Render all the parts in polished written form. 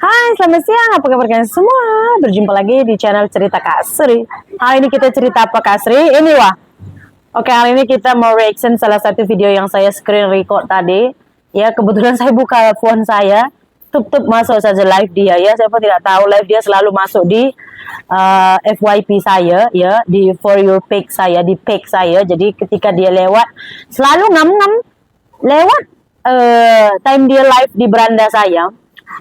Hai, selamat siang. Apa kabar kalian semua? Berjumpa lagi di channel Cerita Kak Sri. Hari ini kita cerita apa Kak Sri? Ini wah. Oke, hari ini kita mau reaction salah satu video yang saya screen record tadi. Ya, kebetulan saya buka phone saya. Tup masuk saja live dia ya. Siapa tidak tahu live dia selalu masuk di FYP saya ya, di For Your Page saya, di page saya. Jadi ketika dia lewat selalu ngam-ngam lewat time dia live di beranda saya.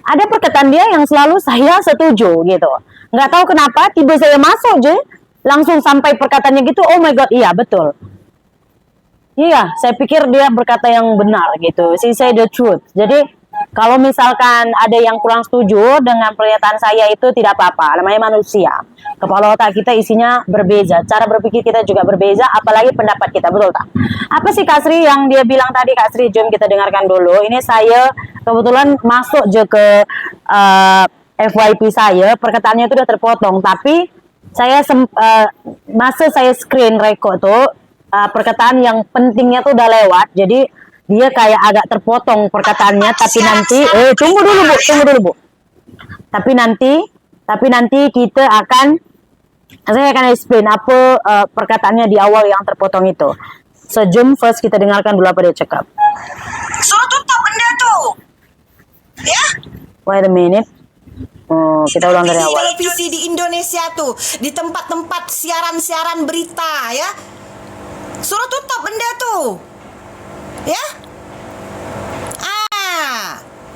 Ada perkataan dia yang selalu saya setuju gitu. Nggak tahu kenapa tiba saya masuk je langsung sampai perkataannya gitu. Oh my god, iya betul. Iya, saya pikir dia berkata yang benar gitu. She say the truth. Jadi kalau misalkan ada yang kurang setuju dengan pernyataan saya itu tidak apa-apa. Namanya manusia. Kepala otak kita isinya berbeda. Cara berpikir kita juga berbeda. Apalagi pendapat kita, betul tak? Apa sih Kak Sri yang dia bilang tadi Kak Sri? Jom kita dengarkan dulu. Ini saya kebetulan masuk je ke FYP saya. Perkataannya itu udah terpotong. Tapi saya masa saya screen record tuh perkataan yang pentingnya tuh udah lewat. Jadi dia kayak agak terpotong perkataannya, tapi nanti tunggu dulu Bu. Tapi nanti saya akan explain apa perkataannya di awal yang terpotong itu. Sejam first kita dengarkan dulu apa dia cakap. Suruh tutup benda tuh. Ya? Wait a minute. Kita ulang dari awal. Televisi di Indonesia tuh, di tempat-tempat siaran-siaran berita ya. Suruh tutup benda tuh. Ya?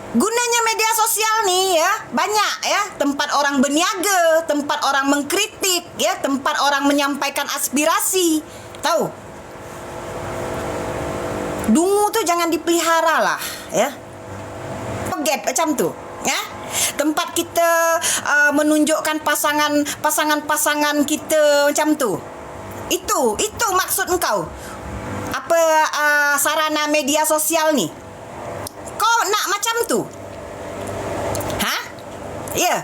Gunanya media sosial nih ya, banyak ya, tempat orang berniaga, tempat orang mengkritik ya, tempat orang menyampaikan aspirasi. Tahu? Dungu tuh jangan dipelihara lah ya. Forget macam tuh ya. Tempat kita menunjukkan pasangan kita macam tuh. Itu maksud engkau. Apa sarana media sosial nih? Kau nak macam tu? Hah? Ya. Yeah.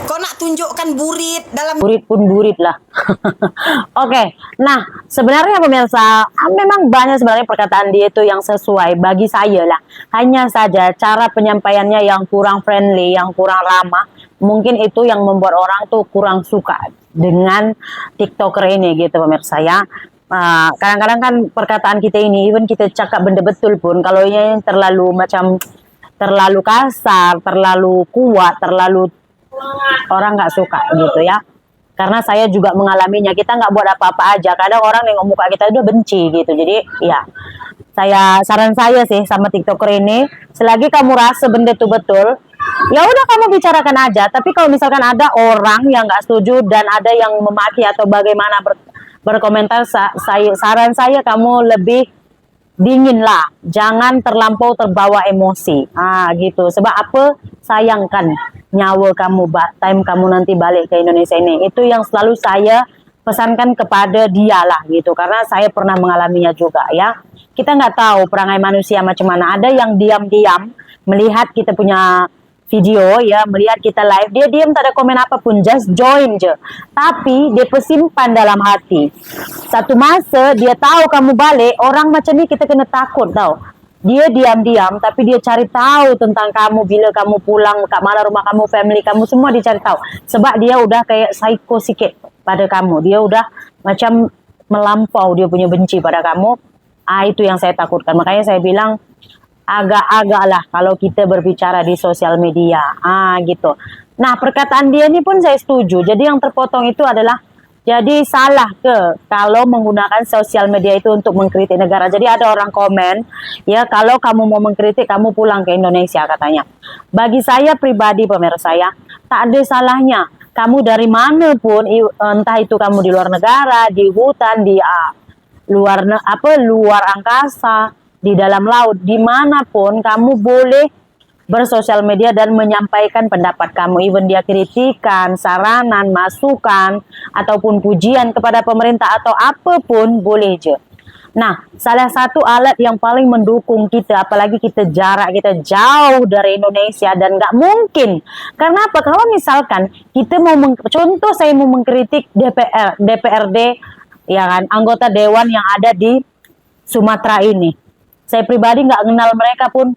Kau nak tunjukkan burit dalam... Burit pun burit lah. Oke. Nah, sebenarnya pemirsa, memang banyak sebenarnya perkataan dia itu yang sesuai bagi saya lah. Hanya saja cara penyampaiannya yang kurang friendly, yang kurang ramah. Mungkin itu yang membuat orang tuh kurang suka dengan TikToker ini gitu pemirsa ya. Kadang-kadang kan perkataan kita ini, even kita cakap benda betul pun, kalau ini terlalu kasar, terlalu kuat, terlalu orang nggak suka gitu ya. Karena saya juga mengalaminya, kita nggak buat apa-apa aja, kadang orang nengok muka kita udah benci gitu. Jadi ya, saran saya sih sama TikToker ini, selagi kamu rasa benda itu betul, ya udah kamu bicarakan aja. Tapi kalau misalkan ada orang yang nggak setuju dan ada yang memaki atau bagaimana berkomentar, saran saya kamu lebih dingin lah, jangan terlampau terbawa emosi, gitu. Sebab apa? Sayangkan nyawa kamu, time kamu nanti balik ke Indonesia ini. Itu yang selalu saya pesankan kepada dia lah, gitu. Karena saya pernah mengalaminya juga ya. Kita nggak tahu perangai manusia macam mana. Ada yang diam-diam melihat kita punya video ya, melihat kita live, dia diam tak ada komen apapun, just join je. Tapi dia simpan dalam hati. Satu masa dia tahu kamu balik, orang macam ni kita kena takut tau. Dia diam-diam tapi dia cari tahu tentang kamu, bila kamu pulang, kat mana rumah kamu, family kamu, semua dia cari tahu. Sebab dia udah kayak psycho sikit pada kamu. Dia udah macam melampau dia punya benci pada kamu. Itu yang saya takutkan. Makanya saya bilang agak-agak lah kalau kita berbicara di sosial media, gitu. Nah, perkataan dia ini pun saya setuju. Jadi yang terpotong itu adalah, jadi salah kalau menggunakan sosial media itu untuk mengkritik negara. Jadi ada orang komen, ya kalau kamu mau mengkritik, kamu pulang ke Indonesia katanya. Bagi saya pribadi pemirsa ya, tak ada salahnya. Kamu dari mana pun, entah itu kamu di luar negara, di hutan, di luar angkasa, di dalam laut, dimanapun kamu boleh bersosial media dan menyampaikan pendapat kamu. Even dia kritikan, saranan, masukan, ataupun pujian kepada pemerintah atau apapun, boleh je. Nah, salah satu alat yang paling mendukung kita, apalagi kita jarak, kita jauh dari Indonesia dan nggak mungkin. Karena apa? Kalau misalkan kita mau, contoh saya mau mengkritik DPRD, ya kan, anggota dewan yang ada di Sumatera ini. Saya pribadi nggak kenal mereka pun,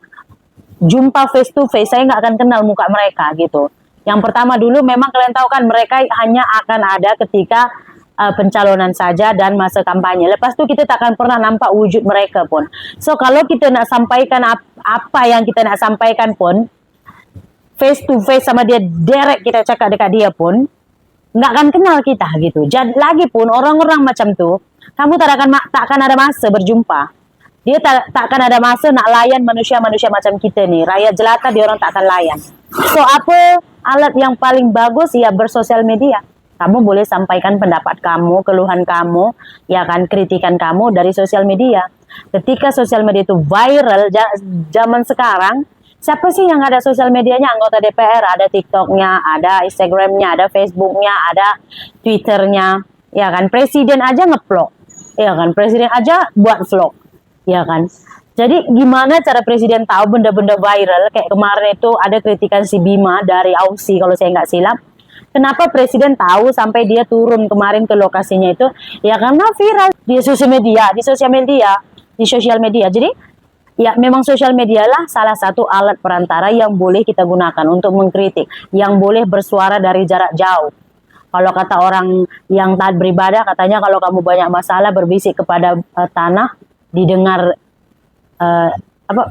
jumpa face to face, saya nggak akan kenal muka mereka gitu. Yang pertama dulu memang kalian tahu kan mereka hanya akan ada ketika pencalonan saja dan masa kampanye. Lepas itu kita tak akan pernah nampak wujud mereka pun. So kalau kita nak sampaikan apa yang kita nak sampaikan pun, face to face sama dia, direct kita cakap dekat dia pun, nggak akan kenal kita gitu. Jadi lagi pun orang-orang macam tuh, kamu tak akan ada masa berjumpa. Dia tak akan ada masa nak layan manusia-manusia macam kita nih. Rakyat jelata dia orang tak akan layan. So apa alat yang paling bagus? Ya bersosial media. Kamu boleh sampaikan pendapat kamu, keluhan kamu, ya kan, kritikan kamu dari sosial media. Ketika sosial media itu viral, zaman sekarang, siapa sih yang ada sosial medianya? Anggota DPR, ada TikToknya, ada Instagramnya, ada Facebooknya, ada Twitternya, ya kan. Presiden aja nge-vlog, ya kan. Presiden aja buat vlog, ya kan. Jadi gimana cara presiden tahu benda-benda viral? Kayak kemarin itu ada kritikan si Bima dari Aussie kalau saya nggak silap. Kenapa presiden tahu sampai dia turun kemarin ke lokasinya itu? Ya karena viral di sosial media. Jadi ya memang sosial media lah salah satu alat perantara yang boleh kita gunakan untuk mengkritik, yang boleh bersuara dari jarak jauh. Kalau kata orang yang taat beribadah, katanya kalau kamu banyak masalah berbisik kepada tanah, didengar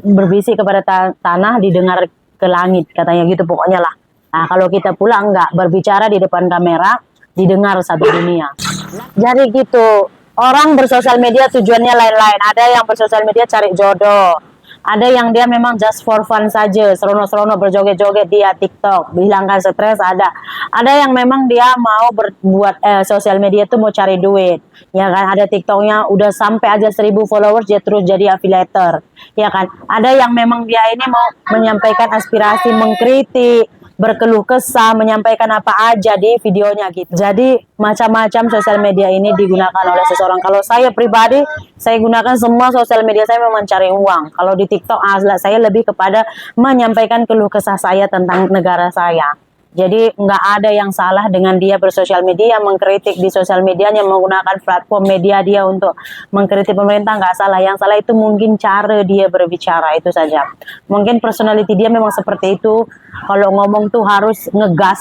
berbisik kepada tanah, didengar ke langit, katanya gitu pokoknya lah. Nah kalau kita pula enggak, berbicara di depan kamera, didengar satu dunia. Jadi gitu. Orang bersosial media tujuannya lain-lain. Ada yang bersosial media cari jodoh. Ada yang dia memang just for fun saja. Seronok-seronok berjoget-joget dia TikTok. Hilangkan stres ada. Ada yang memang dia mau berbuat sosial media itu mau cari duit. Ya kan, ada TikToknya udah sampai aja 1000 followers dia terus jadi afiliator. Ya kan. Ada yang memang dia ini mau menyampaikan aspirasi, mengkritik, berkeluh kesah, menyampaikan apa aja di videonya gitu. Jadi macam-macam sosial media ini digunakan oleh seseorang. Kalau saya pribadi, saya gunakan semua sosial media saya memang cari uang. Kalau di TikTok saya lebih kepada menyampaikan keluh kesah saya tentang negara saya. Jadi nggak ada yang salah dengan dia bersosial media, mengkritik di sosial medianya, menggunakan platform media dia untuk mengkritik pemerintah, nggak salah. Yang salah itu mungkin cara dia berbicara, itu saja. Mungkin personality dia memang seperti itu. Kalau ngomong tuh harus ngegas,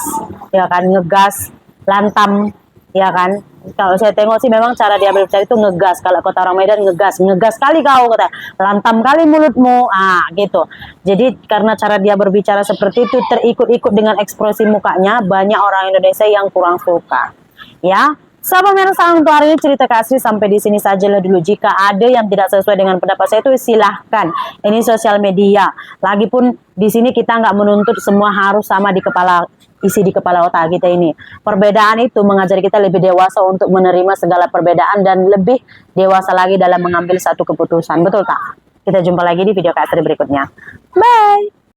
ya kan, ngegas, lantam, ya kan. Kalau saya tengok sih memang cara dia berbicara itu ngegas. Kalau kata orang Medan ngegas kali kau, kata, lantam kali mulutmu, gitu. Jadi karena cara dia berbicara seperti itu terikut-ikut dengan ekspresi mukanya, banyak orang Indonesia yang kurang suka. Ya, sahabat Mersa, untuk hari ini cerita kasih sampai di sini saja dulu. Jika ada yang tidak sesuai dengan pendapat saya itu silahkan. Ini sosial media. Lagipun di sini kita nggak menuntut semua harus sama di kepala, isi di kepala otak kita ini. Perbedaan itu mengajari kita lebih dewasa untuk menerima segala perbedaan dan lebih dewasa lagi dalam mengambil satu keputusan. Betul tak? Kita jumpa lagi di video Kak Astri berikutnya. Bye!